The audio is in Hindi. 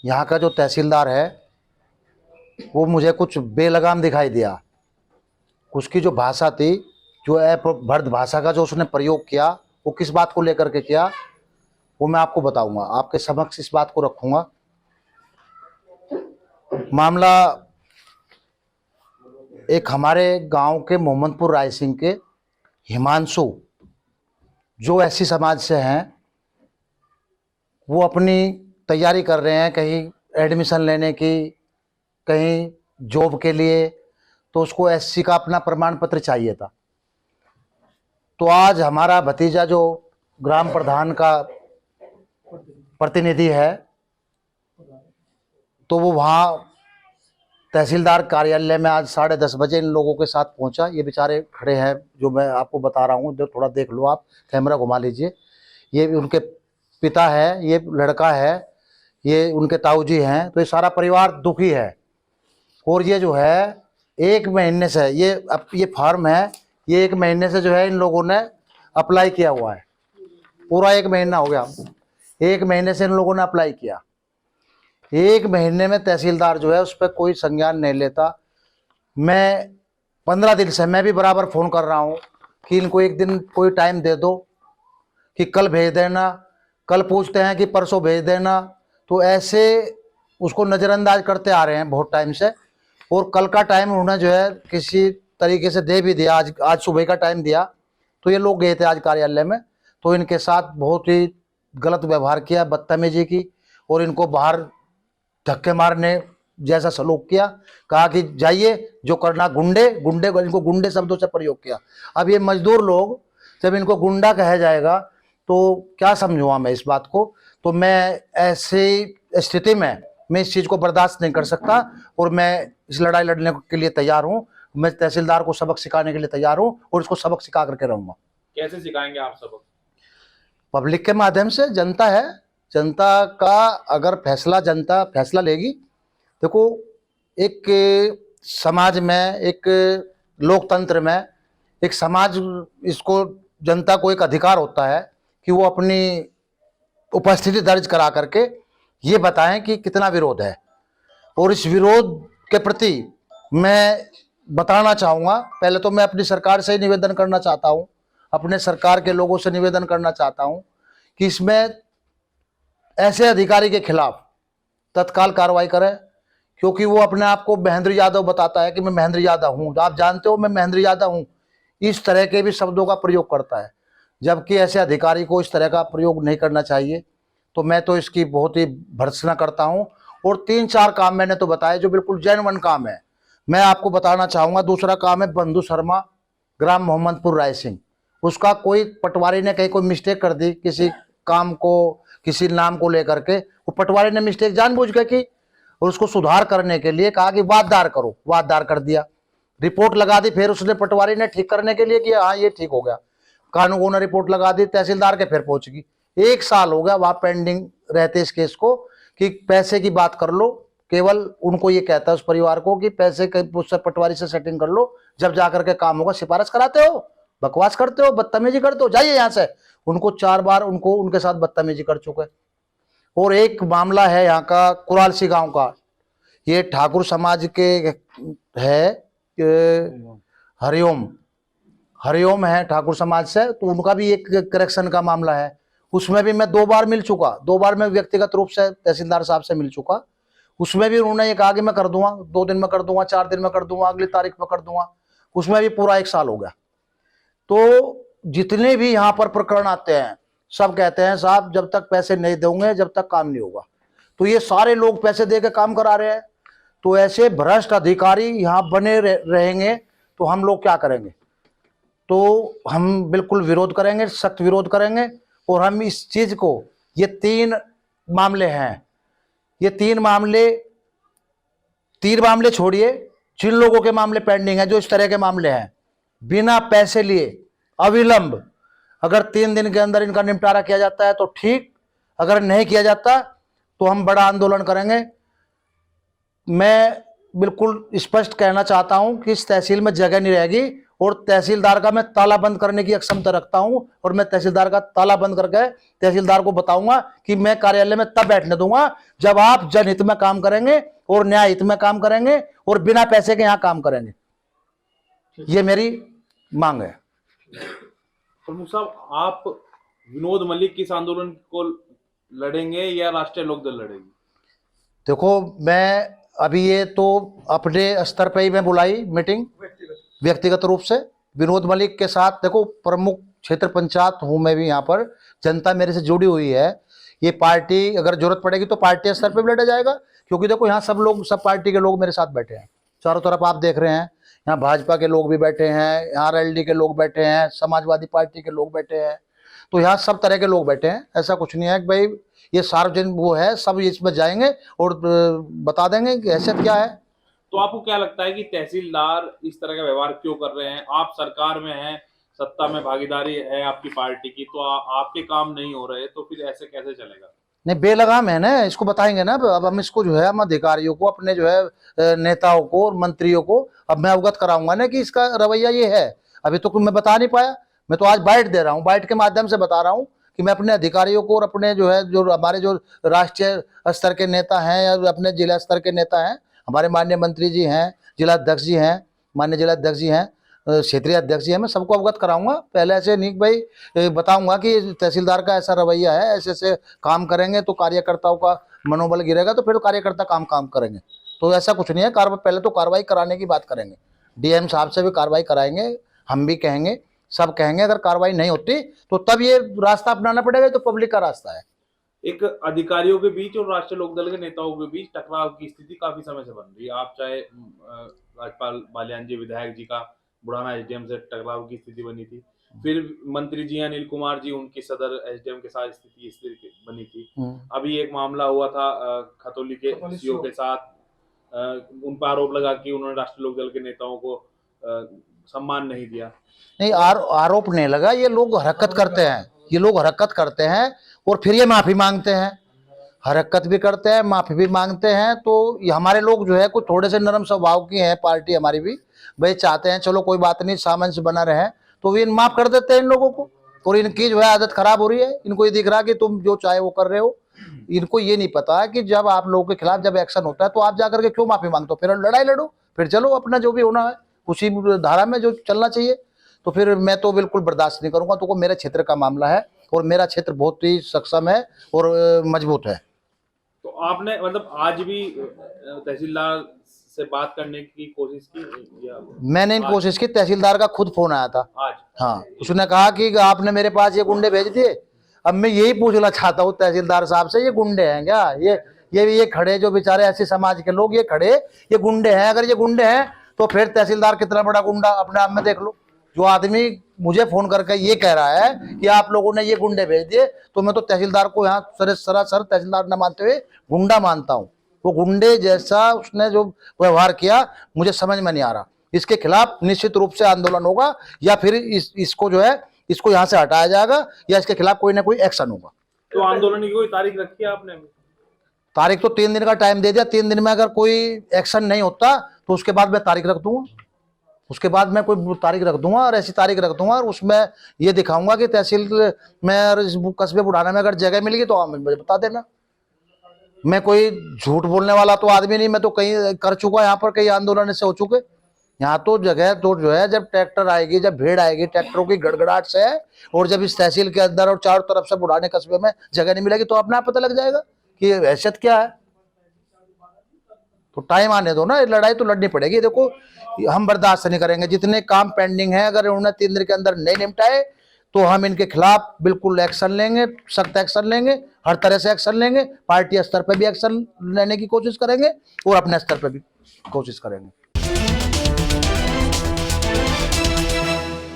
यहाँ का जो तहसीलदार है वो मुझे कुछ बेलगाम दिखाई दिया। उसकी जो भाषा थी, जो अपभ्रष्ट भाषा का जो उसने प्रयोग किया, वो किस बात को लेकर के किया वो मैं आपको बताऊंगा, आपके समक्ष इस बात को रखूंगा। मामला एक हमारे गांव के मोहम्मदपुर रायसिंह के हिमांशु, जो एससी समाज से हैं, वो अपनी तैयारी कर रहे हैं कहीं एडमिशन लेने की, कहीं जॉब के लिए, तो उसको एससी का अपना प्रमाण पत्र चाहिए था। तो आज हमारा भतीजा जो ग्राम प्रधान का प्रतिनिधि है, तो वो वहाँ तहसीलदार कार्यालय में आज 10:30 बजे इन लोगों के साथ पहुंचा। ये बेचारे खड़े हैं, जो मैं आपको बता रहा हूँ, जो थोड़ा देख लो, आप कैमरा घुमा लीजिए। ये उनके पिता है, ये लड़का है, ये उनके ताऊजी हैं। तो ये सारा परिवार दुखी है। और ये जो है 1 महीने से ये फार्म है, ये 1 महीने से जो है इन लोगों ने अप्लाई किया हुआ है। पूरा 1 महीना हो गया, 1 महीने से इन लोगों ने अप्लाई किया। 1 महीने में तहसीलदार जो है उस पर कोई संज्ञान नहीं लेता। मैं 15 दिन से मैं भी बराबर फ़ोन कर रहा हूँ कि इनको एक दिन कोई टाइम दे दो, कि कल भेज देना, कल पूछते हैं कि परसों भेज देना। तो ऐसे उसको नज़रअंदाज करते आ रहे हैं बहुत टाइम से। और कल का टाइम उन्होंने जो है किसी तरीके से दे भी दिया, आज सुबह का टाइम दिया। तो ये लोग गए थे आज कार्यालय में, तो इनके साथ बहुत ही गलत व्यवहार किया, बदतमीजी की, और इनको बाहर धक्के मारने जैसा सलूक किया। कहा कि जाइए, जो करना, गुंडे गुंडे, इनको गुंडे शब्दों से प्रयोग किया। अब ये मजदूर लोग, जब इनको गुंडा कहा जाएगा तो क्या समझूंगा मैं इस बात को। तो मैं ऐसी स्थिति में मैं इस चीज़ को बर्दाश्त नहीं कर सकता, और मैं इस लड़ाई लड़ने के लिए तैयार हूँ। मैं तहसीलदार को सबक सिखाने के लिए तैयार हूँ, और इसको सबक सिखा करके रहूँगा। कैसे सिखाएंगे आप सबक? पब्लिक के माध्यम से। जनता है, जनता का अगर जनता फैसला लेगी। देखो, एक समाज में, एक लोकतंत्र में, एक समाज, इसको जनता को एक अधिकार होता है कि वो अपनी उपस्थिति दर्ज करा करके ये बताएं कि कितना विरोध है। और इस विरोध के प्रति मैं बताना चाहूँगा, पहले तो मैं अपनी सरकार से ही निवेदन करना चाहता हूँ, अपने सरकार के लोगों से निवेदन करना चाहता हूँ कि इसमें ऐसे अधिकारी के खिलाफ तत्काल कार्रवाई करें। क्योंकि वो अपने आप को महेंद्र यादव बताता है कि मैं महेंद्र यादव हूँ, आप जानते हो मैं महेंद्र यादव हूँ, इस तरह के भी शब्दों का प्रयोग करता है, जबकि ऐसे अधिकारी को इस तरह का प्रयोग नहीं करना चाहिए। तो मैं तो इसकी बहुत ही भर्त्सना करता हूँ। और 3-4 काम मैंने तो बताए जो बिल्कुल जेन्युइन काम है। मैं आपको बताना चाहूँगा, दूसरा काम है बंधु शर्मा, ग्राम मोहम्मदपुर रायसिंह। उसका कोई पटवारी ने कहीं कोई मिस्टेक कर दी, किसी काम को, किसी नाम को लेकर के, वो पटवारी ने मिस्टेक जानबूझ के की, और उसको सुधार करने के लिए कहा कि वाददार करो, वाददार कर दिया, रिपोर्ट लगा दी। फिर उसने पटवारी ने ठीक करने के लिए किया, हाँ ये ठीक हो गया, कानून ने रिपोर्ट लगा दी, तहसीलदार के फिर पहुंच गई। 1 साल हो गया वहां पेंडिंग रहते इस केस को, कि पैसे की बात कर लो। केवल उनको ये कहता है उस परिवार को कि पैसे उससे पटवारी से सेटिंग कर लो, जब जाकर के काम होगा। सिफारिश कराते हो, बकवास करते हो, बदतमीजी करते हो, जाइए यहाँ से। उनको 4 बार उनके साथ बदतमीजी कर चुके। और एक मामला है यहाँ का कुरालसी गांव का, ये ठाकुर समाज के है, हरिओम हरिओम है ठाकुर समाज से। तो उनका भी एक करेक्शन का मामला है। उसमें भी मैं 2 बार मिल चुका, 2 बार मैं व्यक्तिगत रूप से तहसीलदार साहब से मिल चुका। उसमें भी उन्होंने ये कहा कि मैं कर दूंगा, 2 दिन में कर दूंगा, 4 दिन में कर दूंगा, अगली तारीख में कर दूंगा। उसमें भी पूरा 1 साल हो गया। तो जितने भी यहाँ पर प्रकरण आते हैं, सब कहते हैं साहब जब तक पैसे नहीं दोगे जब तक काम नहीं होगा। तो ये सारे लोग पैसे दे के काम करा रहे हैं। तो ऐसे भ्रष्ट अधिकारी यहाँ बने रहेंगे तो हम लोग क्या करेंगे? तो हम बिल्कुल विरोध करेंगे, सख्त विरोध करेंगे। और हम इस चीज को, ये 3 मामले हैं, ये 3 मामले छोड़िए, जिन लोगों के मामले पेंडिंग है, जो इस तरह के मामले हैं, बिना पैसे लिए अविलंब अगर 3 दिन के अंदर इनका निपटारा किया जाता है तो ठीक, अगर नहीं किया जाता तो हम बड़ा आंदोलन करेंगे। मैं बिल्कुल स्पष्ट कहना चाहता हूं कि इस तहसील में जगह नहीं रहेगी। और तहसीलदार का मैं ताला बंद करने की क्षमता रखता हूं, और मैं तहसीलदार का ताला बंद करके तहसीलदार को बताऊंगा कि मैं कार्यालय में तब बैठने दूंगा जब आप जनहित में काम करेंगे और न्याय हित में काम करेंगे और बिना पैसे के यहां काम करेंगे। ये मेरी मांग है। प्रमुख साहब, आप विनोद मलिक के इस आंदोलन को लड़ेंगे या राष्ट्रीय लोकदल लड़ेगी? देखो, मैं अभी ये तो अपने स्तर पे ही मैं बुलाई मीटिंग व्यक्तिगत रूप से विनोद मलिक के साथ। देखो, प्रमुख क्षेत्र पंचायत हूं मैं भी, यहाँ पर जनता मेरे से जुड़ी हुई है। ये पार्टी अगर जरूरत पड़ेगी तो पार्टी स्तर पे भी लड़ा जाएगा, क्योंकि देखो यहाँ सब लोग, सब पार्टी के लोग मेरे साथ बैठे हैं। चारों तरफ आप देख रहे हैं, यहाँ भाजपा के लोग भी बैठे हैं, यहाँ आरएलडी के लोग बैठे हैं, समाजवादी पार्टी के लोग बैठे हैं, तो यहाँ सब तरह के लोग बैठे हैं। ऐसा कुछ नहीं है कि भाई ये सार्वजनिक वो है, सब इसमें जाएंगे और बता देंगे कि हैसियत क्या है। तो आपको क्या लगता है कि तहसीलदार इस तरह का व्यवहार क्यों कर रहे हैं? आप सरकार में हैं, सत्ता में भागीदारी है आपकी पार्टी की, तो आपके काम नहीं हो रहे, तो फिर ऐसे कैसे चलेगा? नहीं, बेलगाम है ना, इसको बताएंगे ना। अब हम इसको जो है, हम अधिकारियों को, अपने जो है नेताओं को और मंत्रियों को अब मैं अवगत कराऊंगा ना कि इसका रवैया ये है। अभी तो मैं बता नहीं पाया, मैं तो आज बाइट दे रहा हूँ, बाइट के माध्यम से बता रहा हूँ कि मैं अपने अधिकारियों को और अपने जो है, जो हमारे जो राष्ट्रीय स्तर के नेता हैं या अपने जिला स्तर के नेता हैं, हमारे माननीय मंत्री जी हैं, जिलाध्यक्ष जी हैं, माननीय जिलाध्यक्ष जी हैं, क्षेत्रीय अध्यक्ष जी हैं, मैं सबको अवगत कराऊंगा। पहले ऐसे नहीं भाई बताऊंगा कि तहसीलदार का ऐसा रवैया है, ऐसे ऐसे काम करेंगे तो कार्यकर्ताओं का मनोबल गिरेगा, तो फिर तो कार्यकर्ता काम करेंगे। तो ऐसा कुछ नहीं है। पहले तो कार्रवाई कराने की बात करेंगे, डीएम साहब से भी कार्रवाई कराएंगे, हम भी कहेंगे, सब कहेंगे। अगर कार्रवाई नहीं होती तो तब ये रास्ता अपनाना पड़ेगा, तो पब्लिक का रास्ता है। एक अधिकारियों के बीच और राष्ट्रीय लोकदल के नेताओं के बीच टकराव की स्थिति काफी समय से बन रही है। आप चाहे राज्यपाल बालियान जी, विधायक जी का बुढ़ाना एसडीएम से टकराव की स्थिति बनी थी, फिर मंत्री जी अनिल कुमार जी, उनकी सदर एसडीएम के साथ स्थिति बनी थी। अभी एक मामला हुआ था खतौली के सीओ के साथ, उन पर आरोप लगा कि उन्होंने राष्ट्रीय लोकदल के नेताओं को सम्मान नहीं दिया। नहीं, आरोप नहीं लगा, ये लोग हरकत करते हैं, ये लोग हरकत करते हैं और फिर ये माफी मांगते हैं। हरकत भी करते हैं, माफी भी मांगते हैं। तो ये हमारे लोग जो है कुछ थोड़े से नरम स्वभाव की हैं, पार्टी हमारी भी, भाई चाहते हैं चलो कोई बात नहीं, सामंजस्य बना रहे, तो ये माफ कर देते हैं इन लोगों को। और इनकी जो है आदत खराब हो रही है, इनको ये दिख रहा है कि तुम जो चाहे वो कर रहे हो। इनको ये नहीं पता कि जब आप लोगों के खिलाफ जब एक्शन होता है तो आप जाकर के क्यों माफी मांगते हो? फिर लड़ाई लड़ो, फिर चलो अपना जो भी होना है उसी धारा में जो चलना चाहिए। तो फिर मैं तो बिल्कुल बर्दाश्त नहीं करूंगा। तो वो मेरे क्षेत्र का मामला है और मेरा क्षेत्र बहुत ही सक्षम है और मजबूत है। तो आपने मतलब आज भी तहसीलदार से बात करने की कोशिश की या? मैंने इन कोशिश की, तहसीलदार का खुद फोन आया था आज? हाँ, उसने कहा कि आपने मेरे पास ये गुंडे भेज दिए। अब मैं यही पूछना चाहता हूँ तहसीलदार साहब से, ये गुंडे हैं क्या? ये खड़े जो बेचारे ऐसे समाज के लोग, ये खड़े, ये गुंडे हैं? अगर ये गुंडे हैं तो फिर तहसीलदार कितना बड़ा गुंडा अपने आप में देख लो। जो आदमी मुझे फोन करके ये कह रहा है कि आप लोगों ने ये गुंडे भेज दिए, तो मैं तो तहसीलदार को यहाँ सरासर तहसीलदार न मानते हुए गुंडा मानता हूँ। वो गुंडे जैसा उसने जो व्यवहार किया मुझे समझ में नहीं आ रहा। इसके खिलाफ निश्चित रूप से आंदोलन होगा, या फिर इसको जो है इसको यहाँ से हटाया जाएगा, या इसके खिलाफ कोई ना कोई एक्शन होगा। तो आंदोलन की कोई तारीख रखी है आपने? तारीख तो 3 दिन का टाइम दे दिया। 3 दिन में अगर कोई एक्शन नहीं होता तो उसके बाद मैं तारीख रख दूंगा, उसके बाद मैं कोई तारीख रख दूंगा और ऐसी तारीख रख दूंगा और उसमें ये दिखाऊंगा कि तहसील में कस्बे बुढ़ाना में अगर जगह मिलेगी तो मुझे बता देना। मैं कोई झूठ बोलने वाला तो आदमी नहीं, मैं तो कहीं कर चुका, यहाँ पर कई आंदोलन से हो चुके। यहाँ तो जगह तो जो है, जब ट्रैक्टर आएगी, जब भीड़ आएगी, ट्रैक्टरों की गड़गड़ाहट से है, और जब इस तहसील के अंदर और चारों तरफ से बुढ़ाने कस्बे में जगह नहीं मिलेगी तो अपने आप पता लग जाएगा कि हैसियत क्या है। तो टाइम आने दो ना, लड़ाई तो लड़नी पड़ेगी। देखो, हम बर्दाश्त नहीं करेंगे। जितने काम पेंडिंग है, अगर उन्होंने 3 दिन के अंदर नहीं निपटाए तो हम इनके खिलाफ बिल्कुल एक्शन लेंगे, सख्त एक्शन लेंगे, हर तरह से एक्शन लेंगे। पार्टी स्तर पर भी एक्शन लेने की कोशिश करेंगे और अपने स्तर पर भी कोशिश करेंगे।